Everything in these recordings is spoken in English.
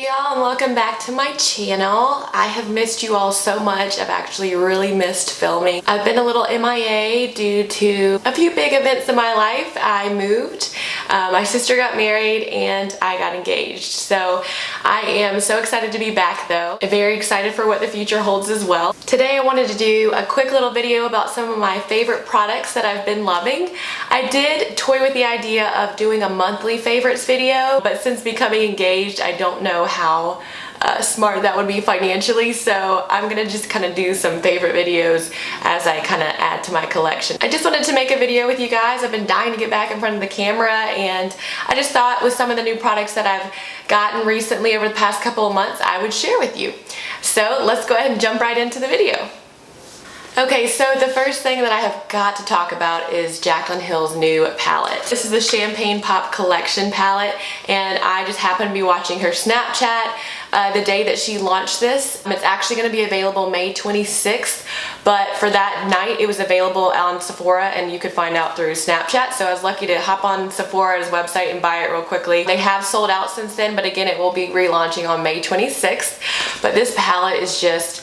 y'all, and welcome back to my channel. I have missed you all so much. I've actually really missed filming. I've been a little MIA due to a few big events in my life. I moved, my sister got married, and I got engaged. So I am so excited to be back though. Very excited for what the future holds as well. Today I wanted to do a quick little video about some of my favorite products that I've been loving. I did toy with the idea of doing a monthly favorites video, but since becoming engaged, I don't know how smart that would be financially, so I'm gonna just kind of do some favorite videos as I kind of add to my collection. I just wanted to make a video with you guys. I've been dying to get back in front of the camera, and I just thought with some of the new products that I've gotten recently over the past couple of months, I would share with you. So let's go ahead and jump right into the video. Okay, so the first thing that I have got to talk about is Jaclyn Hill's new palette. This is the Champagne Pop Collection palette, and I just happened to be watching her Snapchat the day that she launched this. It's actually going to be available May 26th, but for that night it was available on Sephora, and you could find out through Snapchat, so I was lucky to hop on Sephora's website and buy it real quickly. They have sold out since then, but again, it will be relaunching on May 26th. But this palette is just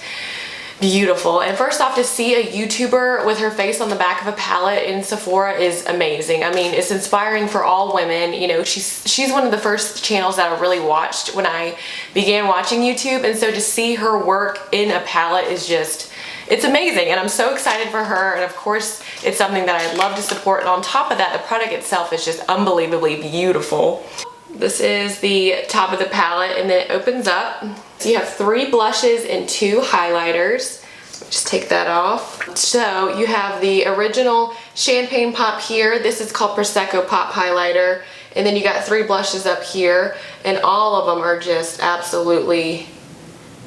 beautiful, and first off, to see a YouTuber with her face on the back of a palette in Sephora is amazing. I mean, it's inspiring for all women. You know, she's one of the first channels that I really watched when I began watching YouTube, and so to see her work in a palette is just, it's amazing, and I'm so excited for her, and of course it's something that I love to support, and on top of that, the product itself is just unbelievably beautiful. This is the top of the palette, and then it opens up. So you have 3 blushes and 2 highlighters. Just take that off. So you have the original Champagne Pop here. This is called Prosecco Pop Highlighter. And then you got 3 blushes up here, and all of them are just absolutely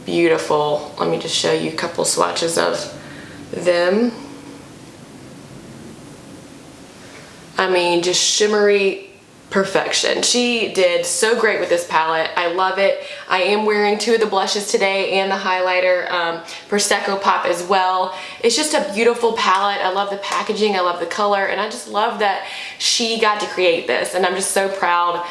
beautiful. Let me just show you a couple swatches of them. I mean, just shimmery perfection. She did so great with this palette. I love it. I am wearing 2 of the blushes today and the highlighter, Prosecco Pop as well. It's just a beautiful palette. I love the packaging, I love the color, and I just love that she got to create this, and I'm just so proud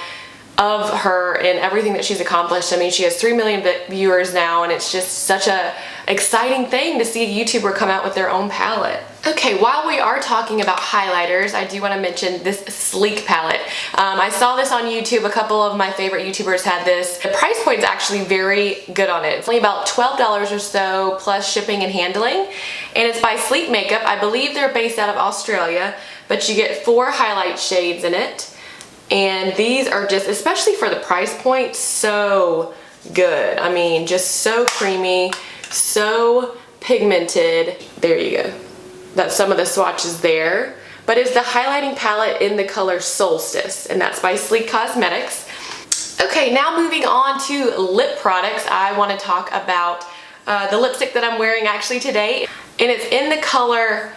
of her and everything that she's accomplished. I mean, she has 3 million viewers now, and it's just such a exciting thing to see a YouTuber come out with their own palette. Okay, while we are talking about highlighters, I do want to mention this sleek palette. I saw this on YouTube. A couple of my favorite YouTubers had this. The price point is actually very good on it. It's only about $12 or so plus shipping and handling, and it's by Sleek Makeup. I believe they're based out of Australia, but you get 4 highlight shades in it, and these are just, especially for the price point, so good. I mean, just so creamy, so pigmented. There you go. That's some of the swatches there. But it's the highlighting palette in the color Solstice, and that's by Sleek Cosmetics. Okay, now moving on to lip products, I want to talk about the lipstick that I'm wearing actually today, and it's in the color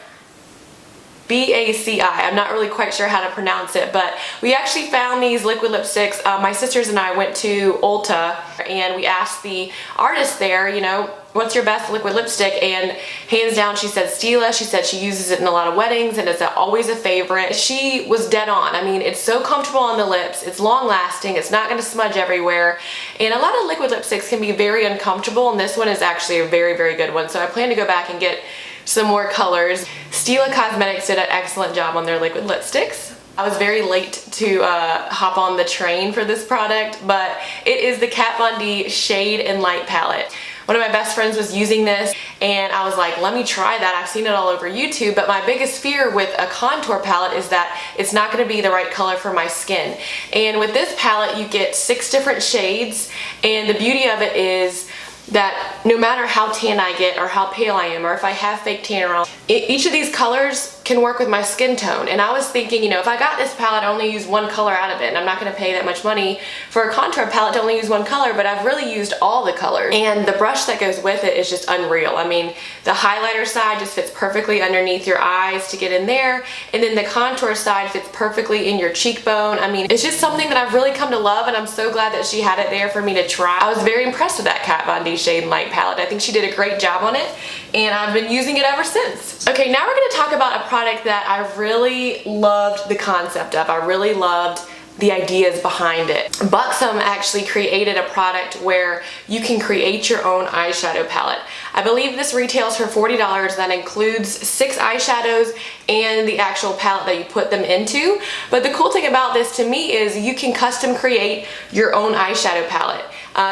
Baci. I'm not really quite sure how to pronounce it, but we actually found these liquid lipsticks. My sisters and I went to Ulta, and we asked the artist there, you know, what's your best liquid lipstick, and hands down she said Stila. She said she uses it in a lot of weddings, and it's always a favorite. She was dead on. I mean, it's so comfortable on the lips, it's long lasting, it's not going to smudge everywhere, and a lot of liquid lipsticks can be very uncomfortable, and this one is actually a very, very good one, so I plan to go back and get some more colors. Stila Cosmetics did an excellent job on their liquid lipsticks. I was very late to hop on the train for this product, but it is the Kat Von D Shade and Light palette. One of my best friends was using this, and I was like, let me try that. I've seen it all over YouTube, but my biggest fear with a contour palette is that it's not going to be the right color for my skin. And with this palette, you get 6 different shades, and the beauty of it is that no matter how tan I get or how pale I am, or if I have fake tan on, each of these colors can work with my skin tone. And I was thinking, you know, if I got this palette, I only use 1 color out of it, and I'm not going to pay that much money for a contour palette to only use 1 color, but I've really used all the colors. And the brush that goes with it is just unreal. I mean, the highlighter side just fits perfectly underneath your eyes to get in there, and then the contour side fits perfectly in your cheekbone. I mean, it's just something that I've really come to love, and I'm so glad that she had it there for me to try. I was very impressed with that Kat Von D Shade and Light palette. I think she did a great job on it, and I've been using it ever since. Okay, now we're going to talk about a product that I really loved the concept of. I really loved the ideas behind it. Buxom actually created a product where you can create your own eyeshadow palette. I believe this retails for $40. That includes 6 eyeshadows and the actual palette that you put them into. But the cool thing about this to me is you can custom create your own eyeshadow palette.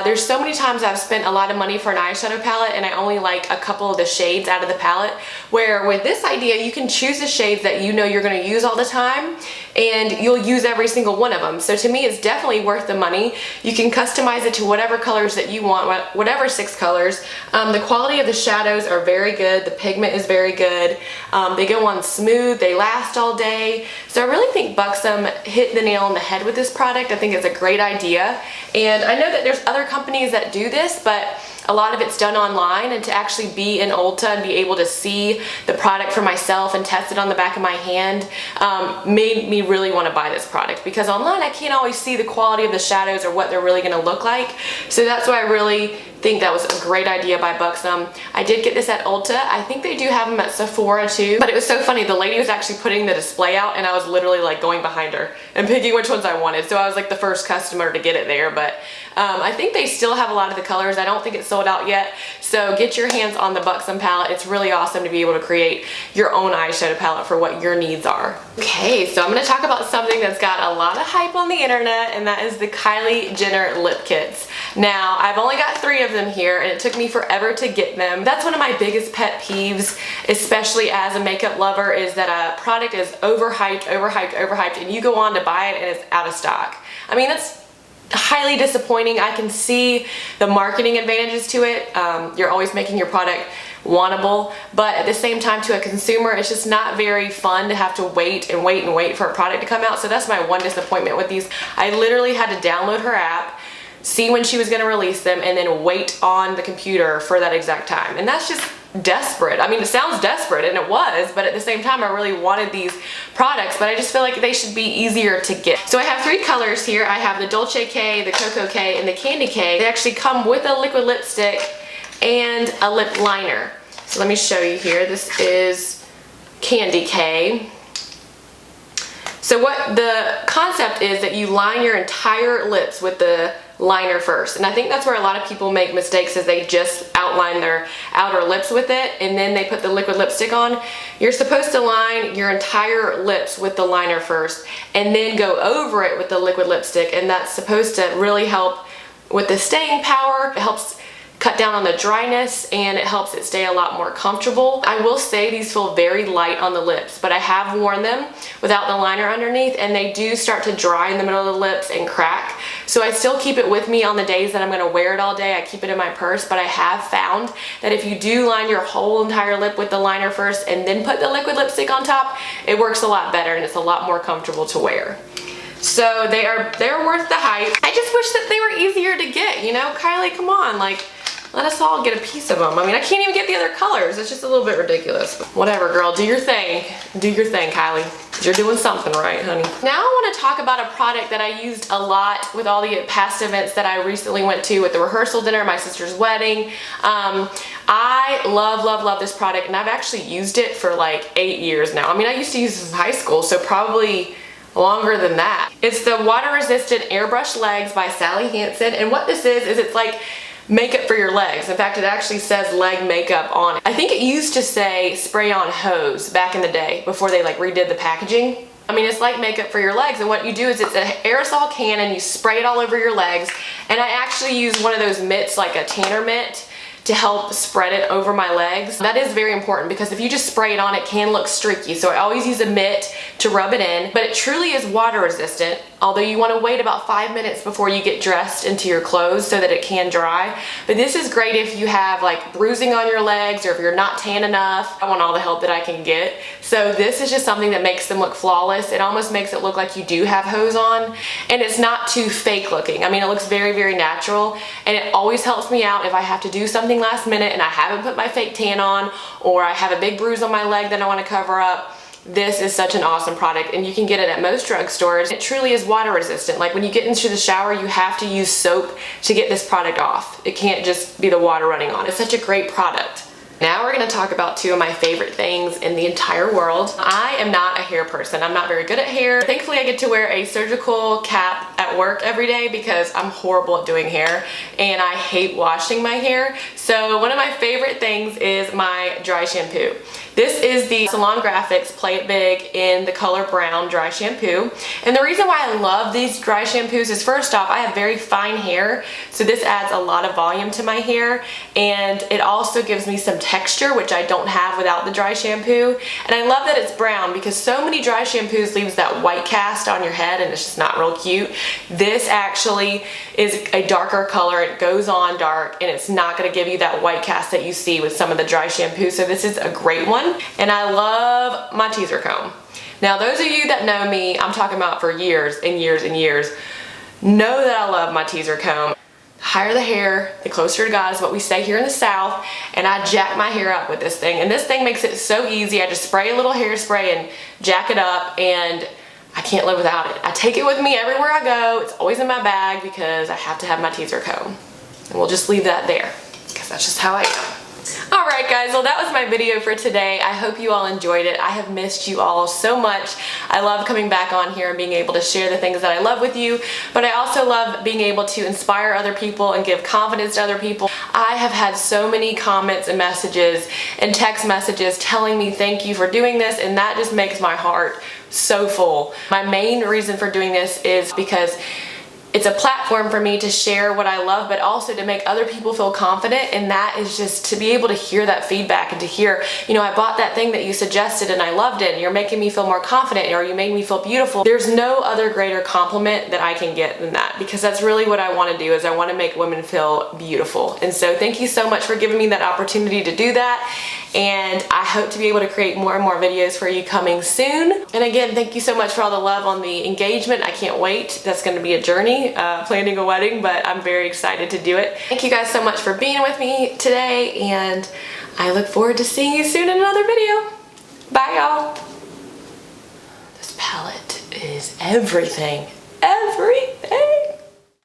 There's so many times I've spent a lot of money for an eyeshadow palette and I only like a couple of the shades out of the palette, where with this idea you can choose the shades that you know you're going to use all the time and you'll use every single one of them. So to me it's definitely worth the money. You can customize it to whatever colors that you want, whatever 6 colors. The quality of the shadows are very good. The pigment is very good. They go on smooth. They last all day. So I really think Buxom hit the nail on the head with this product. I think it's a great idea. And I know that there's other companies that do this, but a lot of it's done online, and to actually be in Ulta and be able to see the product for myself and test it on the back of my hand made me really want to buy this product, because online I can't always see the quality of the shadows or what they're really going to look like. So that's why I really think that was a great idea by Buxom. I did get this at Ulta. I think they do have them at Sephora too. But it was so funny. The lady was actually putting the display out and I was literally like going behind her and picking which ones I wanted. So I was like the first customer to get it there. But I think they still have a lot of the colors. I don't think it's sold out yet. So get your hands on the Buxom palette. It's really awesome to be able to create your own eyeshadow palette for what your needs are. Okay, so I'm going to talk about something that's got a lot of hype on the internet, and that is the Kylie Jenner lip kits. Now, I've only got 3 of them here, and it took me forever to get them. That's one of my biggest pet peeves, especially as a makeup lover, is that a product is overhyped, and you go on to buy it and it's out of stock. I mean, that's highly disappointing. I can see the marketing advantages to it. You're always making your product wantable, but at the same time, to a consumer, it's just not very fun to have to wait and wait and wait for a product to come out. So that's my one disappointment with these. I literally had to download her app, see when she was going to release them, and then wait on the computer for that exact time. And that's just desperate. I mean, it sounds desperate, and it was, but at the same time I really wanted these products, but I just feel like they should be easier to get. So I have 3 colors here. I have the Dolce K, the Koko K, and the Candy K. They actually come with a liquid lipstick and a lip liner. So let me show you here. This is Candy K. So what the concept is that you line your entire lips with the liner first, and I think that's where a lot of people make mistakes, is they just outline their outer lips with it and then they put the liquid lipstick on. You're supposed to line your entire lips with the liner first and then go over it with the liquid lipstick, and that's supposed to really help with the staying power. It helps cut down on the dryness and it helps it stay a lot more comfortable. I will say these feel very light on the lips, but I have worn them without the liner underneath and they do start to dry in the middle of the lips and crack. So I still keep it with me on the days that I'm going to wear it all day. I keep it in my purse, but I have found that if you do line your whole entire lip with the liner first and then put the liquid lipstick on top, it works a lot better and it's a lot more comfortable to wear. So they're worth the hype. I just wish that they were easier to get, you know? Kylie, come on, like, let us all get a piece of them. I mean, I can't even get the other colors. It's just a little bit ridiculous. But whatever, girl. Do your thing. Do your thing, Kylie. You're doing something right, honey. Now I want to talk about a product that I used a lot with all the past events that I recently went to, with the rehearsal dinner, my sister's wedding. I love this product, and I've actually used it for like 8 years now. I mean, I used to use this in high school, so probably longer than that. It's the water resistant airbrush legs by Sally Hansen, and what this is it's like makeup for your legs. In fact, it actually says leg makeup on it. I think it used to say spray on hose back in the day before they like redid the packaging. I mean, it's like makeup for your legs, and what you do is it's an aerosol can and you spray it all over your legs, and I actually use one of those mitts, like a tanner mitt, to help spread it over my legs. That is very important because if you just spray it on, it can look streaky. So I always use a mitt to rub it in, but it truly is water resistant, although you want to wait about 5 minutes before you get dressed into your clothes so that it can dry. But this is great if you have like bruising on your legs or if you're not tan enough. I want all the help that I can get. So this is just something that makes them look flawless. It almost makes it look like you do have hose on, and it's not too fake looking. I mean, it looks very, very natural, and it always helps me out if I have to do something last minute and I haven't put my fake tan on, or I have a big bruise on my leg that I want to cover up. This is such an awesome product, and you can get it at most drugstores. It truly is water resistant. Like when you get into the shower, you have to use soap to get this product off. It can't just be the water running on. It's such a great product. Now we're gonna talk about two of my favorite things in the entire world. I am not a hair person. I'm not very good at hair. Thankfully, I get to wear a surgical cap at work every day because I'm horrible at doing hair and I hate washing my hair. So one of my favorite things is my dry shampoo. This is the Salon Grafix Play It Big in the color brown dry shampoo. And the reason why I love these dry shampoos is, first off, I have very fine hair, so this adds a lot of volume to my hair, and it also gives me some texture, which I don't have without the dry shampoo. And I love that it's brown because so many dry shampoos leaves that white cast on your head and it's just not real cute. This actually is a darker color. It goes on dark and it's not going to give you that white cast that you see with some of the dry shampoos. So this is a great one. And I love my teaser comb. Now those of you that know me, I'm talking about for years and years and years, know that I love my teaser comb. The higher the hair, the closer to God is what we say here in the South, and I jack my hair up with this thing. And this thing makes it so easy. I just spray a little hairspray and jack it up, and I can't live without it. I take it with me everywhere I go. It's always in my bag because I have to have my teaser comb. And we'll just leave that there because that's just how I am. Alright guys, well that was my video for today. I hope you all enjoyed it. I have missed you all so much. I love coming back on here and being able to share the things that I love with you, but I also love being able to inspire other people and give confidence to other people. I have had so many comments and messages and text messages telling me thank you for doing this, and that just makes my heart so full. My main reason for doing this is because it's a platform for me to share what I love, but also to make other people feel confident, and that is just to be able to hear that feedback and to hear, you know, I bought that thing that you suggested and I loved it and you're making me feel more confident, or you made me feel beautiful. There's no other greater compliment that I can get than that, because that's really what I want to do, is I want to make women feel beautiful. And so thank you so much for giving me that opportunity to do that, and I hope to be able to create more and more videos for you coming soon. And again, thank you so much for all the love on the engagement. I can't wait. That's going to be a journey. Planning a wedding, but I'm very excited to do it. Thank you guys so much for being with me today, and I look forward to seeing you soon in another video. Bye y'all. This palette is everything. Everything.